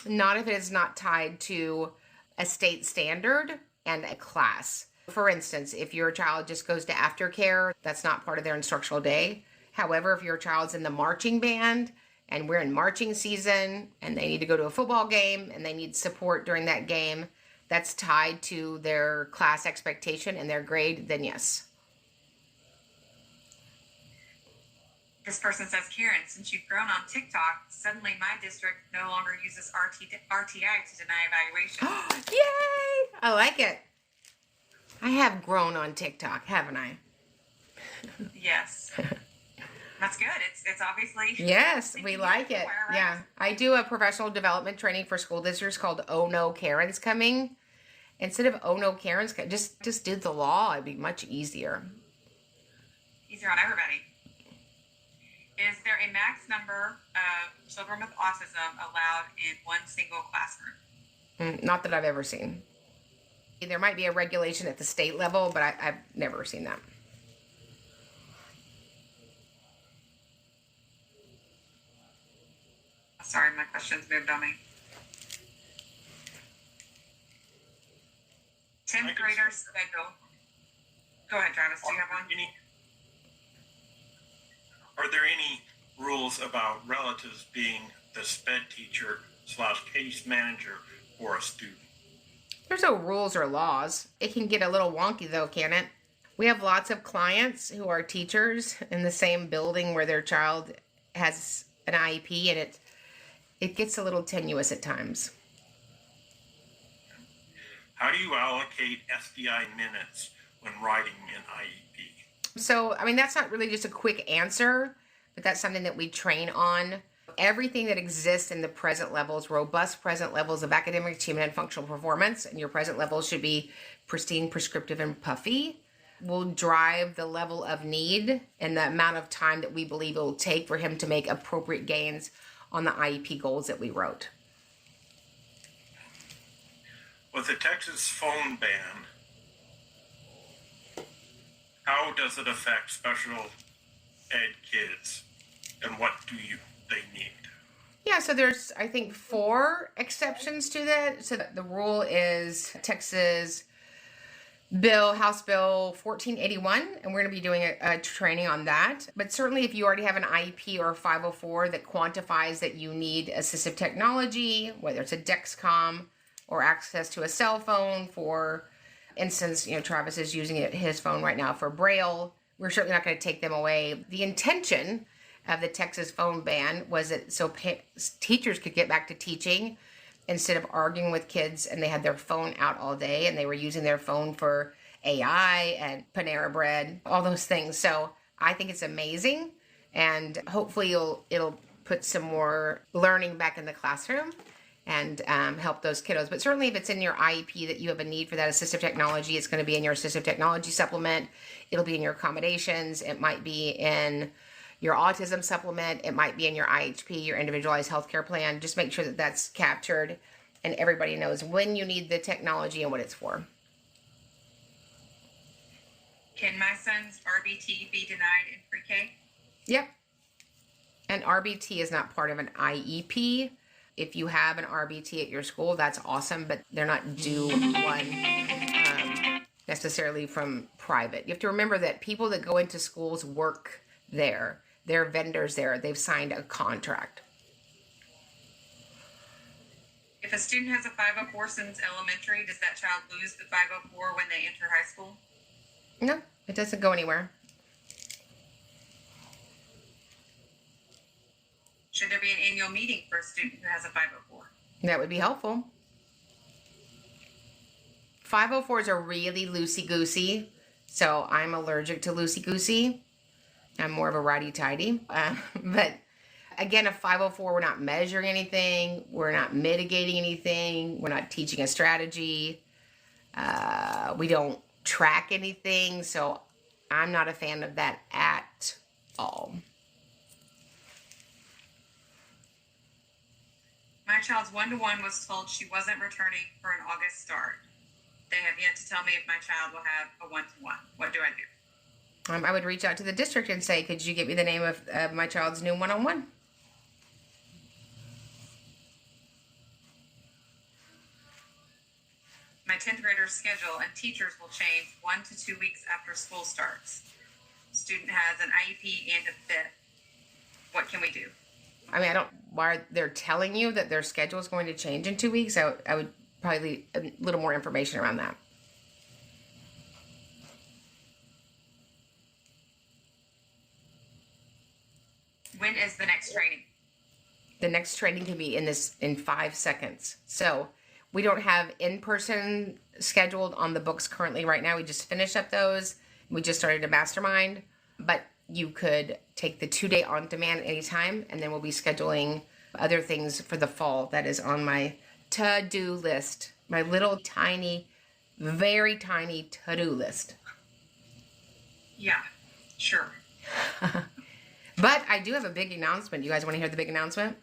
Not if it is not tied to a state standard and a class. For instance, if your child just goes to aftercare, that's not part of their instructional day. However, if your child's in the marching band and we're in marching season and they need to go to a football game and they need support during that game, that's tied to their class expectation and their grade, then yes. This person says, Karen, since you've grown on TikTok, suddenly my district no longer uses RTI to deny evaluation. Yay! I like it. I have grown on TikTok, haven't I? Yes. That's good. It's obviously. Yes, we like it. Yeah. I do a professional development training for school districts called Oh No Karen's Coming. Instead of Oh No Karen's, just do the law. It'd be much easier. Easier on everybody. Is there a max number of children with autism allowed in one single classroom? Not that I've ever seen. There might be a regulation at the state level, but I've never seen that. Sorry, my questions moved on me. 10th grader schedule. Go ahead, Travis. Do you have one? Are there any rules about relatives being the SPED teacher / case manager for a student? There's no rules or laws. It can get a little wonky though, can it? We have lots of clients who are teachers in the same building where their child has an IEP, and it gets a little tenuous at times. How do you allocate SDI minutes when writing an IEP? So, I mean, that's not really just a quick answer, but that's something that we train on. Everything that exists in the present levels, robust present levels of academic achievement and functional performance, and your present levels should be pristine, prescriptive, and puffy, will drive the level of need and the amount of time that we believe it will take for him to make appropriate gains on the IEP goals that we wrote. With the Texas phone ban, how does it affect special ed kids, and what do they need? Yeah, so there's, I think, 4 exceptions to that. So the rule is Texas House Bill 1481, and we're going to be doing a training on that. But certainly if you already have an IEP or a 504 that quantifies that you need assistive technology, whether it's a Dexcom or access to a cell phone, for instance, Travis is using his phone right now for Braille, we're certainly not going to take them away. The intention of the Texas phone ban was that so teachers could get back to teaching instead of arguing with kids and they had their phone out all day and they were using their phone for AI and Panera Bread, all those things. So I think it's amazing, and hopefully it'll put some more learning back in the classroom and help those kiddos. But certainly if it's in your IEP that you have a need for that assistive technology, it's going to be in your assistive technology supplement. It'll be in your accommodations. It might be in your autism supplement. It might be in your IHP, your individualized healthcare plan. Just make sure that that's captured and everybody knows when you need the technology and what it's for. Can my son's RBT be denied in pre-K? Yep. And RBT is not part of an IEP. If you have an RBT at your school, that's awesome, but they're not due one necessarily from private. You have to remember that people that go into schools work there. They're vendors there. They've signed a contract. If a student has a 504 since elementary, does that child lose the 504 when they enter high school? No, it doesn't go anywhere. Should there be an annual meeting for a student who has a 504? That would be helpful. 504s are really loosey-goosey, so I'm allergic to loosey-goosey. I'm more of a righty-tighty. But again, a 504, we're not measuring anything. We're not mitigating anything. We're not teaching a strategy. We don't track anything. So I'm not a fan of that at all. My child's 1-to-1 was told she wasn't returning for an August start. They have yet to tell me if my child will have a 1-to-1. What do I do? I would reach out to the district and say, could you get me the name of my child's new one-on-one? My 10th grader's schedule and teachers will change 1 to 2 weeks after school starts. Student has an IEP and a FIT. What can we do? I mean, I don't, why they're telling you that their schedule is going to change in 2 weeks. I would probably need a little more information around that. When is the next training? The next training can be in 5 seconds. So we don't have in-person scheduled on the books currently right now. We just finished up those. We just started a mastermind, but you could take the 2-day on demand anytime, and then we'll be scheduling other things for the fall. That is on my to-do list, my little tiny, very tiny to-do list. Yeah, sure. But I do have a big announcement. You guys want to hear the big announcement?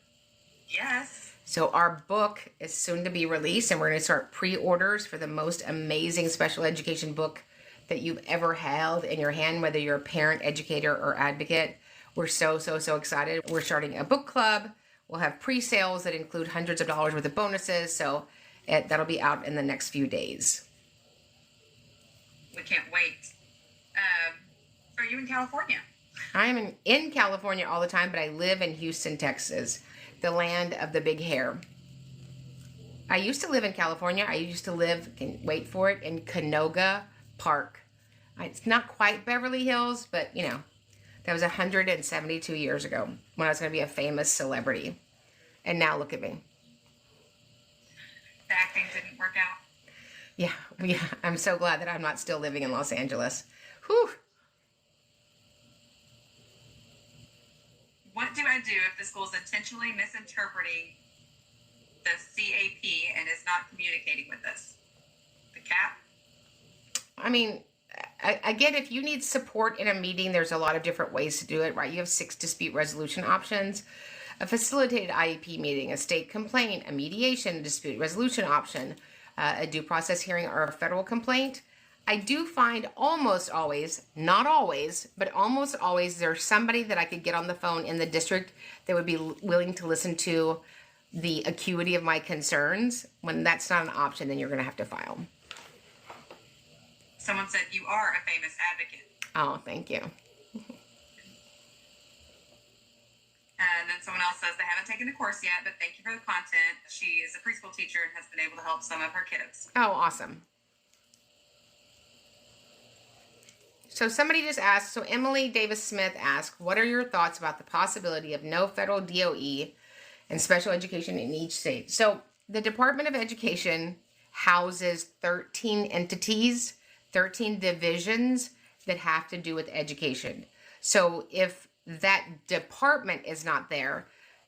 Yes. So our book is soon to be released, and we're going to start pre-orders for the most amazing special education book that you've ever held in your hand, whether you're a parent, educator, or advocate. We're so excited. We're starting a book club. We'll have pre-sales that include hundreds of dollars worth of bonuses. So that'll be out in the next few days. We can't wait. Are you in California? I am in California all the time, but I live in Houston, Texas, the land of the big hair. I used to live in California. I used to live, wait for it, in Canoga Park. It's not quite Beverly Hills, but that was 172 years ago when I was going to be a famous celebrity. And now look at me. The acting didn't work out. Yeah, I'm so glad that I'm not still living in Los Angeles. Whew. What do I do if the school is intentionally misinterpreting the CAP and is not communicating with us? The CAP? I mean, I get if you need support in a meeting, there's a lot of different ways to do it, right? You have 6 dispute resolution options, a facilitated IEP meeting, a state complaint, a mediation, a dispute resolution option, a due process hearing, or a federal complaint. I do find almost always, not always, but almost always, there's somebody that I could get on the phone in the district that would be willing to listen to the acuity of my concerns. When that's not an option, then you're going to have to file. Someone said you are a famous advocate. Oh, thank you. And then someone else says they haven't taken the course yet, but thank you for the content. She is a preschool teacher and has been able to help some of her kiddos. Oh, awesome. So somebody just asked, so Emily Davis Smith asked, what are your thoughts about the possibility of no federal DOE and special education in each state? So the Department of Education houses 13 entities, 13 divisions that have to do with education. So if that department is not there,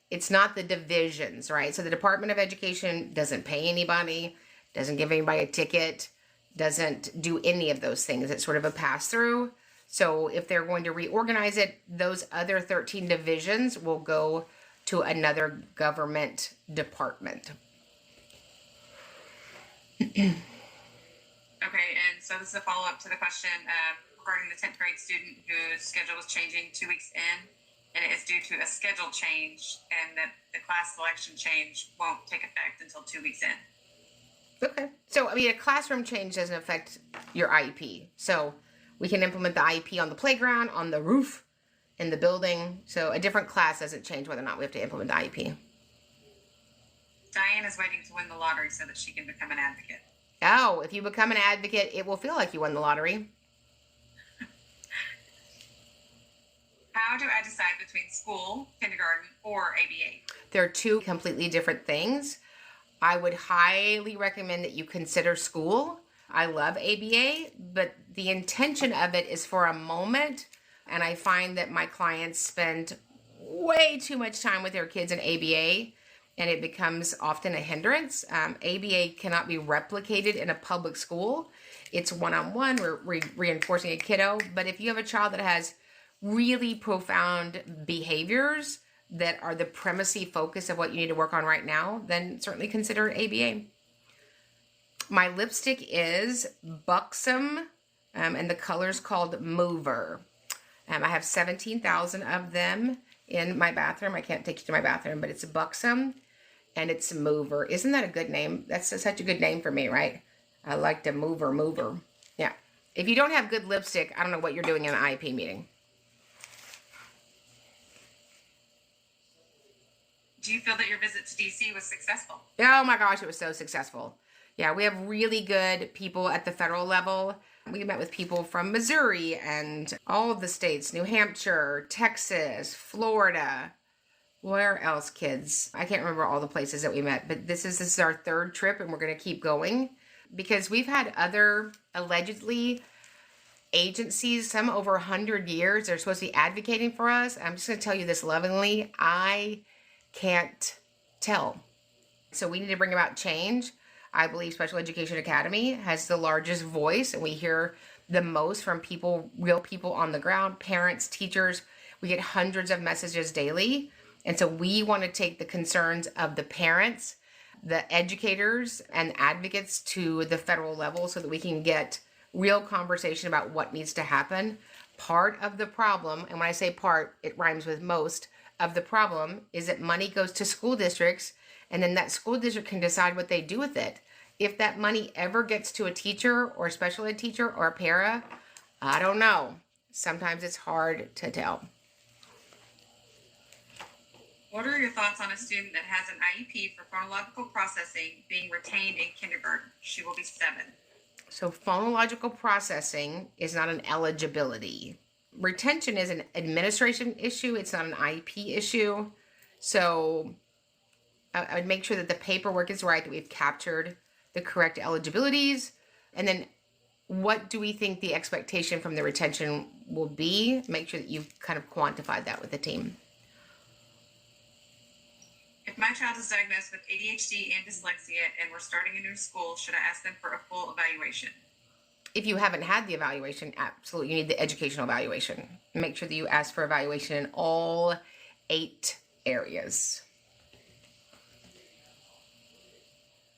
it's not the divisions, right? So the Department of Education doesn't pay anybody, doesn't give anybody a ticket, doesn't do any of those things. It's sort of a pass-through. So if they're going to reorganize it, those other 13 divisions will go to another government department. Okay, and so this is a follow-up to the question regarding the 10th grade student whose schedule was changing 2 weeks in, and it is due to a schedule change, and that the class selection change won't take effect until 2 weeks in. Okay. So, a classroom change doesn't affect your IEP. So, we can implement the IEP on the playground, on the roof, in the building. So, a different class doesn't change whether or not we have to implement the IEP. Diane is waiting to win the lottery so that she can become an advocate. Oh, if you become an advocate, it will feel like you won the lottery. How do I decide between school, kindergarten, or ABA? They're two completely different things. I would highly recommend that you consider school. I love ABA, but the intention of it is for a moment. And I find that my clients spend way too much time with their kids in ABA, and it becomes often a hindrance. ABA cannot be replicated in a public school. It's one-on-one. We're reinforcing a kiddo. But if you have a child that has really profound behaviors that are the primacy focus of what you need to work on right now, then certainly consider ABA. My lipstick is Buxom, and the color's called Mover. I have 17,000 of them in my bathroom. I can't take you to my bathroom, but it's a Buxom, and it's a Mover. Isn't that a good name? That's such a good name for me, right? I like to mover. Yeah. If you don't have good lipstick, I don't know what you're doing in an IEP meeting. Do you feel that your visit to DC was successful? Oh my gosh, it was so successful. Yeah, we have really good people at the federal level. We met with people from Missouri and all of the states, New Hampshire, Texas, Florida. Where else, kids? I can't remember all the places that we met, but this is our third trip, and we're going to keep going because we've had other allegedly agencies, some over 100 years, they're supposed to be advocating for us. I'm just going to tell you this lovingly. I can't tell. So we need to bring about change. I believe Special Education Academy has the largest voice, and we hear the most from people, real people on the ground, parents, teachers. We get hundreds of messages daily. And so we want to take the concerns of the parents, the educators, and advocates to the federal level so that we can get real conversation about what needs to happen. Part of the problem, and when I say part, it rhymes with most, of the problem is that money goes to school districts, and then that school district can decide what they do with it. If that money ever gets to a teacher or a special ed teacher or a para, I don't know. Sometimes it's hard to tell. What are your thoughts on a student that has an IEP for phonological processing being retained in kindergarten? She will be 7. So phonological processing is not an eligibility. Retention is an administration issue. It's not an IEP issue. So I would make sure that the paperwork is right, that we've captured the correct eligibilities. And then what do we think the expectation from the retention will be? Make sure that you've kind of quantified that with the team. If my child is diagnosed with ADHD and dyslexia and we're starting a new school, should I ask them for a full evaluation? If you haven't had the evaluation, absolutely, you need the educational evaluation. Make sure that you ask for evaluation in all 8 areas.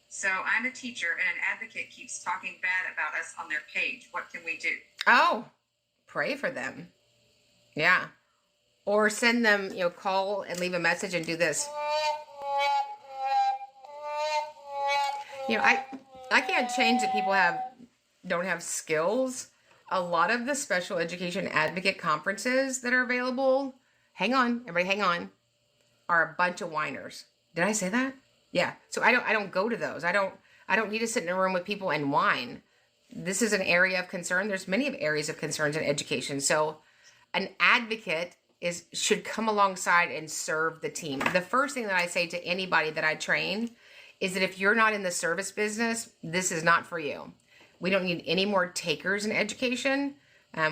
So I'm a teacher and an advocate keeps talking bad about us on their page. What can we do? Oh, pray for them. Yeah. Or send them, call and leave a message and do this. I can't change that people don't have skills. A lot of the special education advocate conferences that are available, hang on, are a bunch of whiners. Did I say that? Yeah. So I don't go to those. I don't need to sit in a room with people and whine. This is an area of concern. There's many areas of concerns in education. So an advocate should come alongside and serve the team. The first thing that I say to anybody that I train is that if you're not in the service business, this is not for you. We don't need any more takers in education.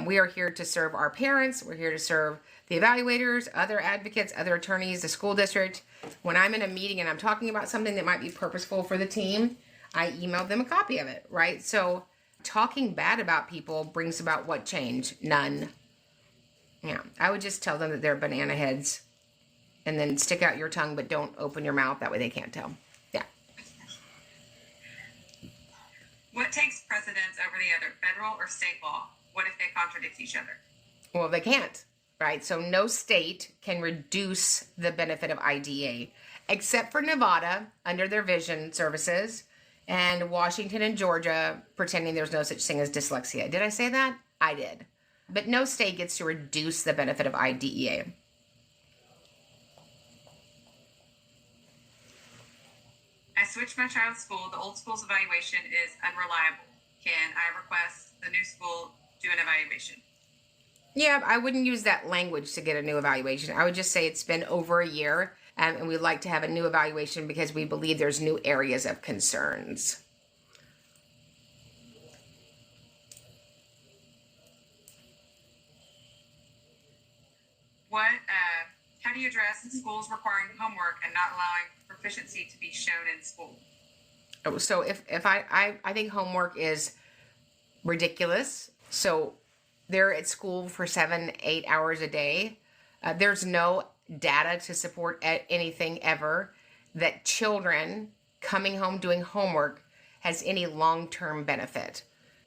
We are here to serve our parents. We're here to serve the evaluators, other advocates, other attorneys, the school district. When I'm in a meeting and I'm talking about something that might be purposeful for the team, I email them a copy of it, right? So talking bad about people brings about what change? None. Yeah, I would just tell them that they're banana heads and then stick out your tongue, but don't open your mouth. That way they can't tell. Yeah. What takes precedence over the other, federal or state law? What if they contradict each other? Well, they can't, right? So no state can reduce the benefit of IDEA, except for Nevada under their vision services and Washington and Georgia pretending there's no such thing as dyslexia. Did I say that? I did. But no state gets to reduce the benefit of IDEA. I switched my child's school. The old school's evaluation is unreliable. Can I request the new school do an evaluation? Yeah, I wouldn't use that language to get a new evaluation. I would just say it's been over a year and we'd like to have a new evaluation because we believe there's new areas of concerns. How do you address schools requiring homework and not allowing proficiency to be shown in school? Oh, so if I think homework is ridiculous. So they're at school for 7-8 hours a day. There's no data to support anything ever that children coming home doing homework has any long-term benefit.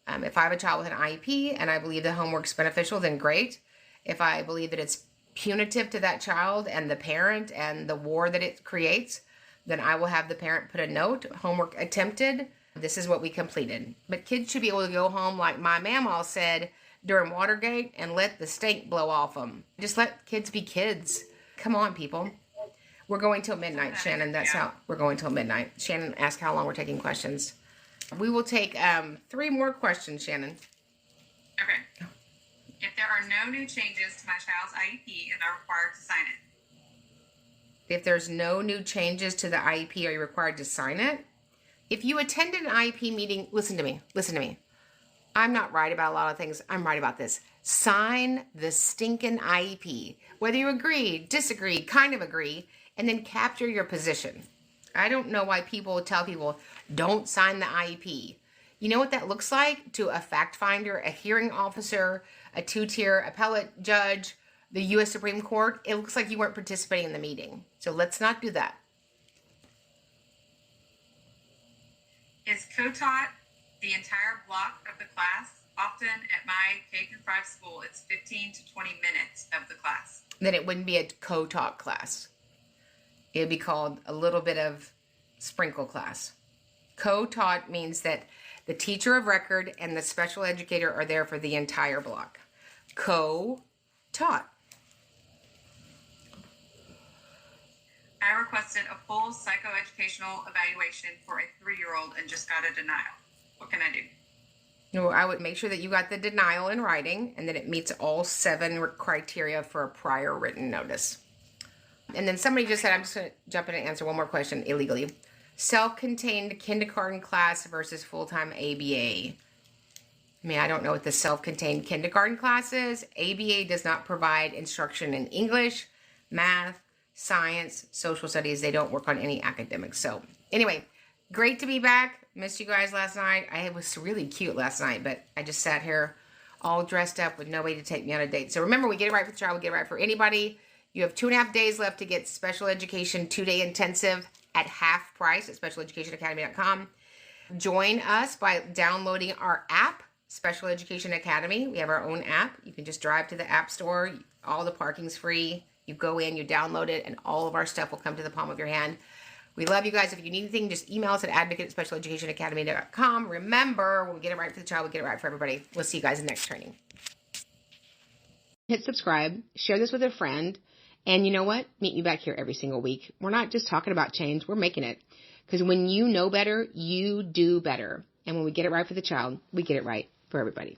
If I have a child with an IEP and I believe the homework's beneficial, then great. If I believe that it's punitive to that child and the parent and the war that it creates, then I will have the parent put a note, homework attempted, this is what we completed. But kids should be able to go home like my mamaw said during Watergate and let the stink blow off them. Just let kids be kids. Come on, people. We're going till midnight, Shannon. That's how we're going till midnight. Shannon asked how long we're taking questions. We will take 3 more questions, Shannon. If there are no new changes to my child's IEP, am I required to sign it? If there's no new changes to the IEP, are you required to sign it? If you attended an IEP meeting, listen to me. I'm not right about a lot of things. I'm right about this. Sign the stinking IEP. Whether you agree, disagree, kind of agree, and then capture your position. I don't know why people tell people, don't sign the IEP. You know what that looks like to a fact finder, a hearing officer, a two-tier appellate judge, the U.S. Supreme Court? It looks like you weren't participating in the meeting. So let's not do that. Is co-taught the entire block of the class? Often at my K-5 school, it's 15 to 20 minutes of the class. Then it wouldn't be a co-taught class. It would be called a little bit of sprinkle class. Co-taught means that the teacher of record and the special educator are there for the entire block. Co-taught. I requested a full psychoeducational evaluation for a 3-year-old and just got a denial. What can I do? No, I would make sure that you got the denial in writing and that it meets all 7 criteria for a prior written notice. And then somebody just said, I'm just going to jump in and answer one more question illegally. Self-contained kindergarten class versus full-time ABA. I mean, I don't know what the self-contained kindergarten class is. ABA does not provide instruction in English, math, science, social studies. They don't work on any academics. So anyway, great to be back. Missed you guys last night. I was really cute last night, but I just sat here all dressed up with nobody to take me on a date. So remember, we get it right for the child. We get it right for anybody. You have 2.5 days left to get special education 2-day intensive at half price at specialeducationacademy.com. Join us by downloading our app, Special Education Academy. We have our own app. You can just drive to the app store. All the parking's free. You go in, you download it, and all of our stuff will come to the palm of your hand. We love you guys. If you need anything, just email us at advocate@specialeducationacademy.com. Remember, when we get it right for the child, we get it right for everybody. We'll see you guys in the next training. Hit subscribe. Share this with a friend. And you know what? Meet me back here every single week. We're not just talking about change. We're making it. Because when you know better, you do better. And when we get it right for the child, we get it right for everybody.